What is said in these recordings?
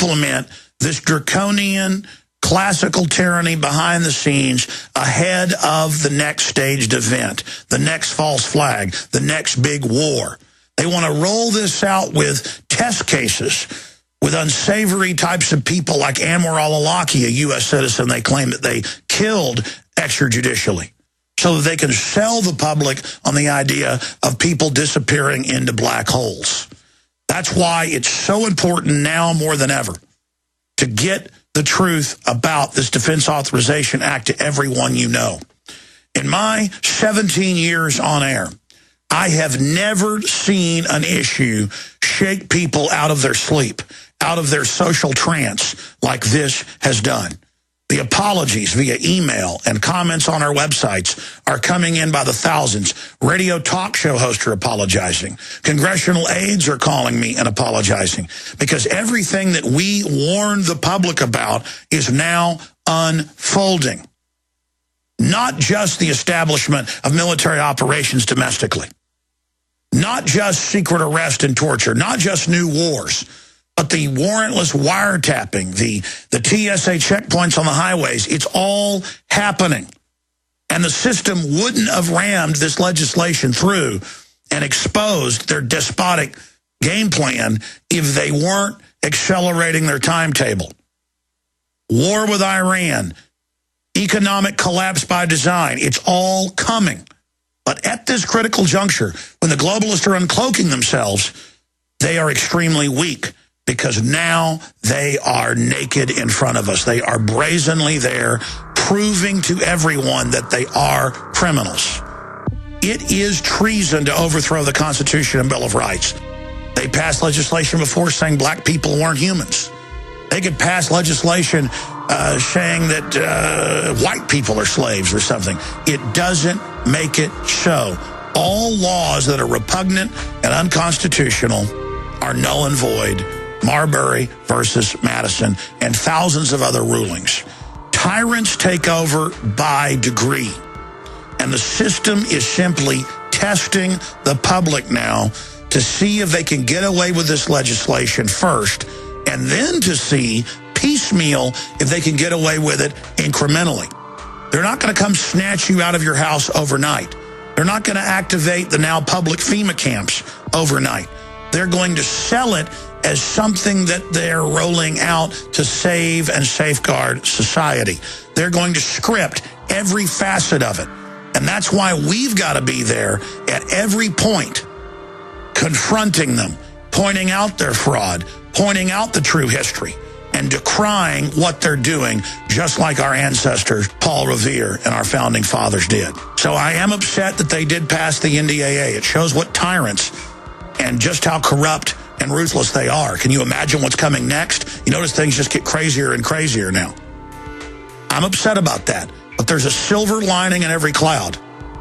implement this draconian classical tyranny behind the scenes ahead of the next staged event, the next false flag, the next big war. They want to roll this out with test cases with unsavory types of people like Anwar al-Awlaki, a U.S. citizen they claim that they killed extrajudicially, so that they can sell the public on the idea of people disappearing into black holes. That's why it's so important now more than ever to get the truth about this Defense Authorization Act to everyone you know. In my 17 years on air, I have never seen an issue shake people out of their sleep, out of their social trance like this has done. The apologies via email and comments on our websites are coming in by the thousands. Radio talk show hosts are apologizing. Congressional aides are calling me and apologizing because everything that we warned the public about is now unfolding. Not just the establishment of military operations domestically, not just secret arrest and torture, not just new wars, but the warrantless wiretapping, the TSA checkpoints on the highways, it's all happening. And the system wouldn't have rammed this legislation through and exposed their despotic game plan if they weren't accelerating their timetable. War with Iran, economic collapse by design, it's all coming. But at this critical juncture, when the globalists are uncloaking themselves, they are extremely weak because now they are naked in front of us. They are brazenly there, proving to everyone that they are criminals. It is treason to overthrow the Constitution and Bill of Rights. They passed legislation before saying black people weren't humans. They could pass legislation saying that white people are slaves or something. It doesn't make it so. All laws that are repugnant and unconstitutional are null and void. Marbury versus Madison and thousands of other rulings. Tyrants take over by degree. And the system is simply testing the public now to see if they can get away with this legislation first, and then to see piecemeal if they can get away with it incrementally. They're not going to come snatch you out of your house overnight. They're not going to activate the now public FEMA camps overnight. They're going to sell it as something that they're rolling out to save and safeguard society. They're going to script every facet of it. And that's why we've got to be there at every point, confronting them, pointing out their fraud, pointing out the true history, and decrying what they're doing, just like our ancestors, Paul Revere and our founding fathers did. So I am upset that they did pass the NDAA. It shows what tyrants and just how corrupt and ruthless they are. Can you imagine what's coming next? You notice things just get crazier and crazier now. I'm upset about that, but there's a silver lining in every cloud.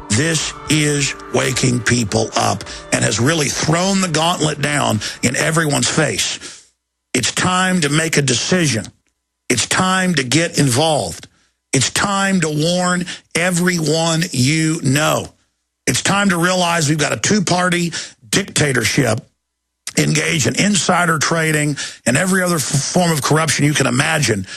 This is waking people up and has really thrown the gauntlet down in everyone's face. It's time to make a decision. It's time to get involved. It's time to warn everyone you know. It's time to realize we've got a two-party dictatorship engaged in insider trading and every other form of corruption you can imagine,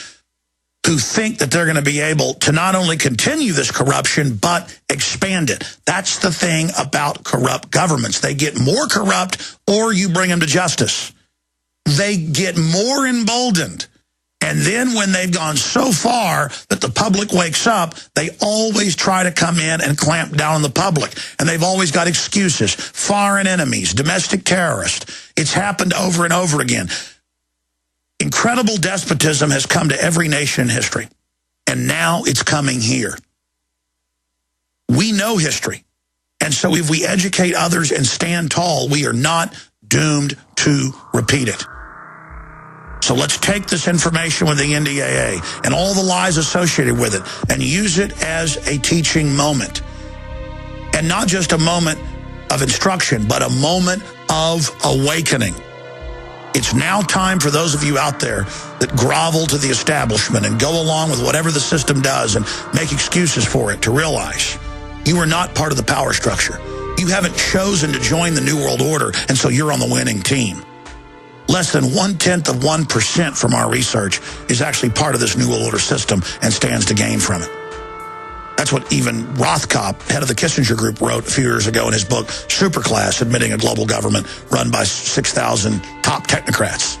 who think that they're going to be able to not only continue this corruption, but expand it. That's the thing about corrupt governments. They get more corrupt or you bring them to justice. They get more emboldened. And then when they've gone so far that the public wakes up, they always try to come in and clamp down on the public. And they've always got excuses. Foreign enemies, domestic terrorists. It's happened over and over again. Incredible despotism has come to every nation in history. And now it's coming here. We know history. And so if we educate others and stand tall, we are not doomed to repeat it. So let's take this information with the NDAA and all the lies associated with it and use it as a teaching moment. And not just a moment of instruction, but a moment of awakening. It's now time for those of you out there that grovel to the establishment and go along with whatever the system does and make excuses for it to realize you are not part of the power structure. You haven't chosen to join the New World Order, and so you're on the winning team. Less than 0.1% from our research is actually part of this New World Order system and stands to gain from it. That's what even Rothkopf, head of the Kissinger Group, wrote a few years ago in his book, Superclass, admitting a global government run by 6,000 top technocrats.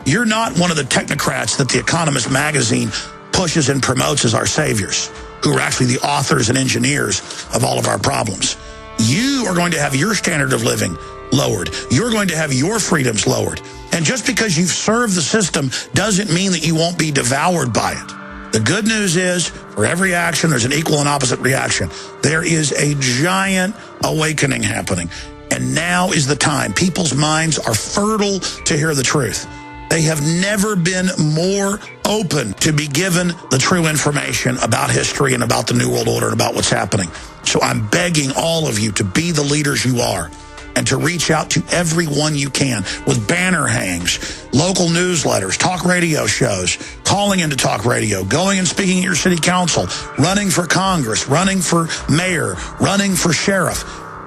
You're not one of the technocrats that The Economist magazine pushes and promotes as our saviors, who are actually the authors and engineers of all of our problems. You are going to have your standard of living lowered. You're going to have your freedoms lowered. And just because you've served the system doesn't mean that you won't be devoured by it. The good news is, for every action, there's an equal and opposite reaction. There is a giant awakening happening. And now is the time. People's minds are fertile to hear the truth. They have never been more open to be given the true information about history and about the New World Order and about what's happening. So I'm begging all of you to be the leaders you are and to reach out to everyone you can with banner hangs, local newsletters, talk radio shows, calling into talk radio, going and speaking at your city council, running for Congress, running for mayor, running for sheriff.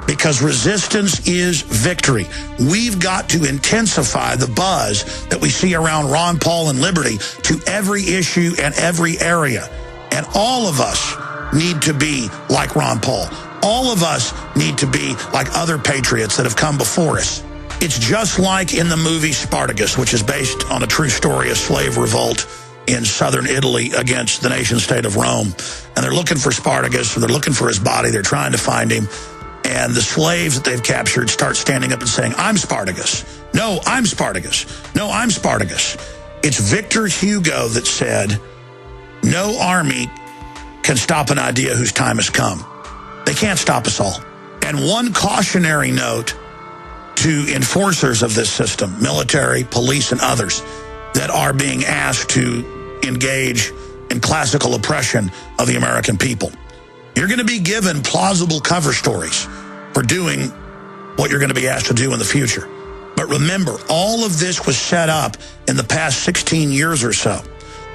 Because resistance is victory. We've got to intensify the buzz that we see around Ron Paul and liberty to every issue and every area. And all of us need to be like Ron Paul. All of us need to be like other patriots that have come before us. It's just like in the movie Spartacus, which is based on a true story of slave revolt in southern Italy against the nation-state of Rome. And they're looking for Spartacus, or they're looking for his body. They're trying to find him. And the slaves that they've captured start standing up and saying, "I'm Spartacus. No, I'm Spartacus. No, I'm Spartacus." It's Victor Hugo that said, "No army can stop an idea whose time has come." They can't stop us all. And one cautionary note to enforcers of this system, military, police, and others, that are being asked to engage in classical oppression of the American people. You're going to be given plausible cover stories for doing what you're going to be asked to do in the future. But remember, all of this was set up in the past 16 years or so.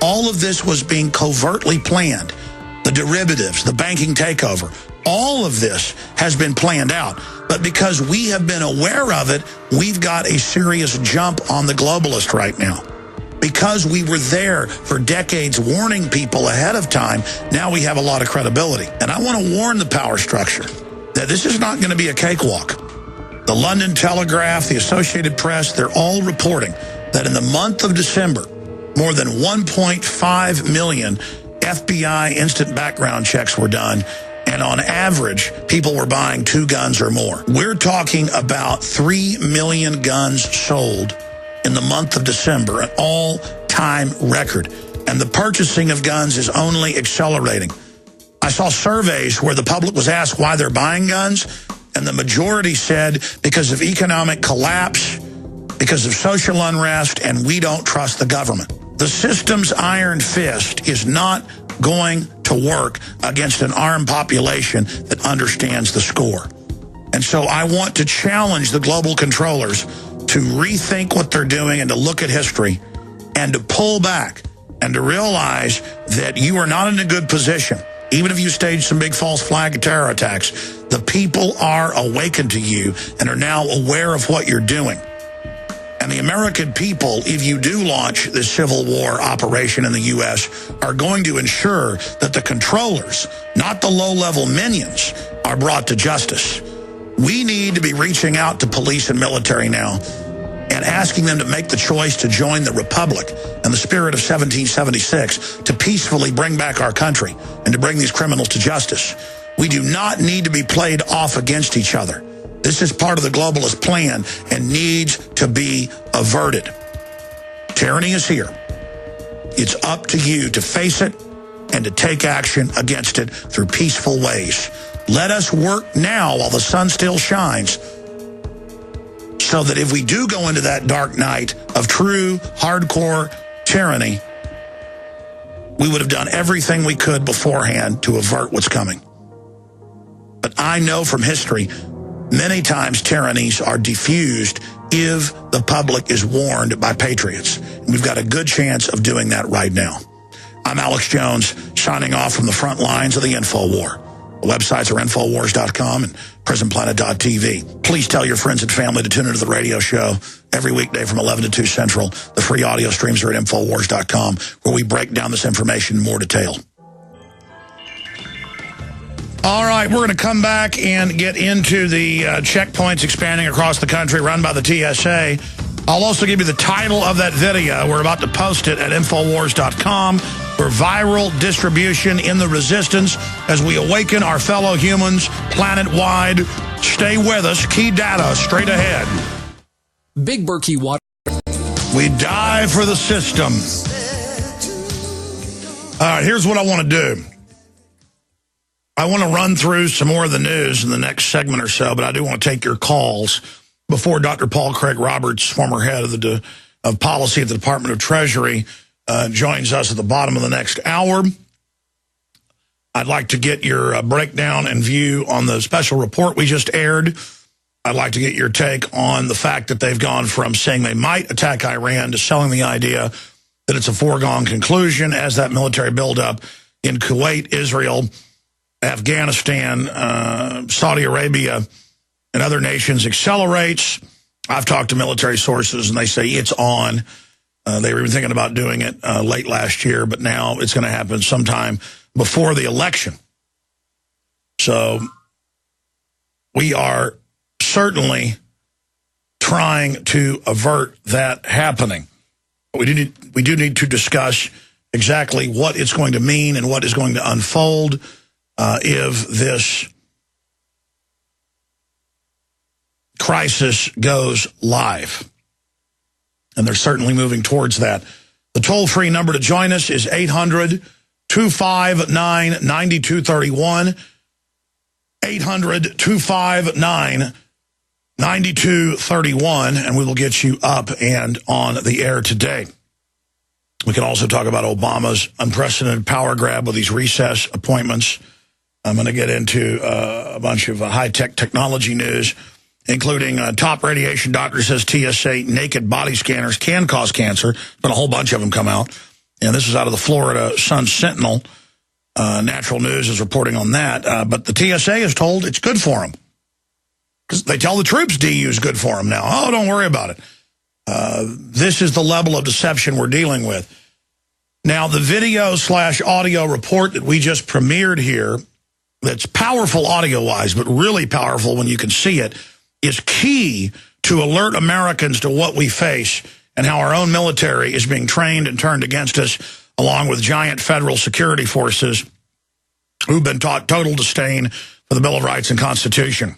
All of this was being covertly planned. The derivatives, the banking takeover, all of this has been planned out. But because we have been aware of it, we've got a serious jump on the globalist right now. Because we were there for decades warning people ahead of time, now we have a lot of credibility. And I want to warn the power structure that this is not going to be a cakewalk. The London Telegraph, the Associated Press, they're all reporting that in the month of December, more than 1.5 million FBI instant background checks were done. And on average, people were buying 2 guns or more. We're talking about 3 million guns sold in the month of December, an all-time record. And the purchasing of guns is only accelerating. I saw surveys where the public was asked why they're buying guns, and the majority said because of economic collapse, because of social unrest, and we don't trust the government. The system's iron fist is not going to work against an armed population that understands the score. And so I want to challenge the global controllers to rethink what they're doing and to look at history and to pull back and to realize that you are not in a good position. Even if you stage some big false flag terror attacks, the people are awakened to you and are now aware of what you're doing. And the American people, if you do launch this civil war operation in the U.S., are going to ensure that the controllers, not the low-level minions, are brought to justice. We need to be reaching out to police and military now and asking them to make the choice to join the Republic and the spirit of 1776 to peacefully bring back our country and to bring these criminals to justice. We do not need to be played off against each other. This is part of the globalist plan and needs to be averted. Tyranny is here. It's up to you to face it and to take action against it through peaceful ways. Let us work now while the sun still shines, so that if we do go into that dark night of true, hardcore tyranny, we would have done everything we could beforehand to avert what's coming. But I know from history, many times tyrannies are diffused if the public is warned by patriots. And we've got a good chance of doing that right now. I'm Alex Jones, signing off from the front lines of the info war. The websites are Infowars.com and Prisonplanet.tv. Please tell your friends and family to tune into the radio show every weekday from 11 to 2 Central. The free audio streams are at Infowars.com, where we break down this information in more detail. All right, we're going to come back and get into the checkpoints expanding across the country run by the TSA. I'll also give you the title of that video. We're about to post it at Infowars.com for viral distribution in the resistance as we awaken our fellow humans planet-wide. Stay with us. Key data straight ahead. Big Berkey water. We die for the system. All right, here's what I want to do. I want to run through some more of the news in the next segment or so, but I do want to take your calls before Dr. Paul Craig Roberts, former head of policy at the Department of Treasury, joins us at the bottom of the next hour. I'd like to get your breakdown and view on the special report we just aired. I'd like to get your take on the fact that they've gone from saying they might attack Iran to selling the idea that it's a foregone conclusion as that military buildup in Kuwait, Israel, Afghanistan, Saudi Arabia, and other nations accelerates. I've talked to military sources, and they say it's on. They were even thinking about doing it late last year, but now it's going to happen sometime before the election. So we are certainly trying to avert that happening. But we do need to discuss exactly what it's going to mean and what is going to unfold if this crisis goes live. And they're certainly moving towards that. The toll-free number to join us is 800-259-9231. 800-259-9231, and we will get you up and on the air today. We can also talk about Obama's unprecedented power grab with these recess appointments. I'm going to get into a bunch of high-tech technology news, including top radiation doctor says TSA naked body scanners can cause cancer. There's been a whole bunch of them come out. And this is out of the Florida Sun-Sentinel. Natural News is reporting on that. But the TSA is told it's good for them. Because they tell the troops DU is good for them now. Oh, don't worry about it. This is the level of deception we're dealing with. Now, the video/audio report that we just premiered here, that's powerful audio-wise, but really powerful when you can see it, is key to alert Americans to what we face and how our own military is being trained and turned against us, along with giant federal security forces who've been taught total disdain for the Bill of Rights and Constitution.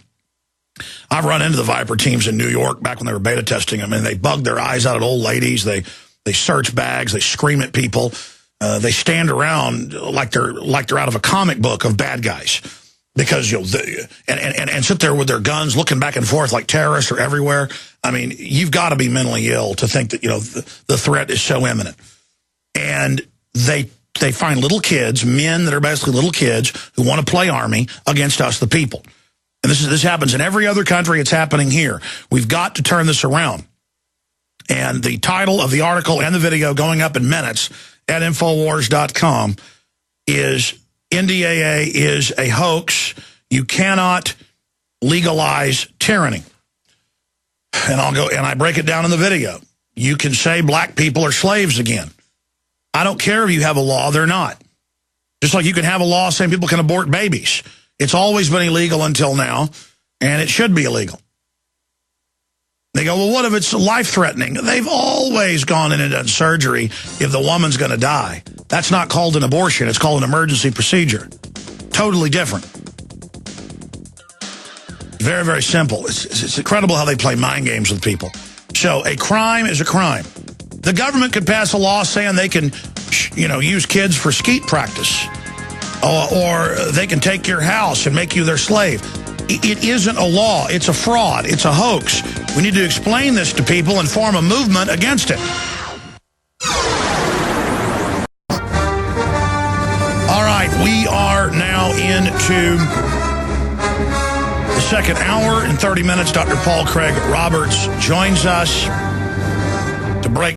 I've run into the Viper teams in New York back when they were beta testing them, and they bug their eyes out at old ladies. They search bags. They scream at people. They stand around like they're out of a comic book of bad guys, because and sit there with their guns looking back and forth like terrorists are everywhere. I mean, you've got to be mentally ill to think that the threat is so imminent. And they find little kids, men that are basically little kids who want to play army against us, the people. And this happens in every other country. It's happening here. We've got to turn this around. And the title of the article and the video going up in minutes at Infowars.com is NDAA is a hoax. You cannot legalize tyranny. And I break it down in the video. You can say black people are slaves again. I don't care if you have a law, they're not. Just like you can have a law saying people can abort babies. It's always been illegal until now, and it should be illegal. They go, well, what if it's life-threatening? They've always gone in and done surgery if the woman's going to die. That's not called an abortion. It's called an emergency procedure. Totally different. Very, very simple. It's incredible how they play mind games with people. So a crime is a crime. The government could pass a law saying they can, use kids for skeet practice. Or they can take your house and make you their slave. It isn't a law. It's a fraud. It's a hoax. We need to explain this to people and form a movement against it. All right, we are now into the second hour. In 30 minutes, Dr. Paul Craig Roberts joins us.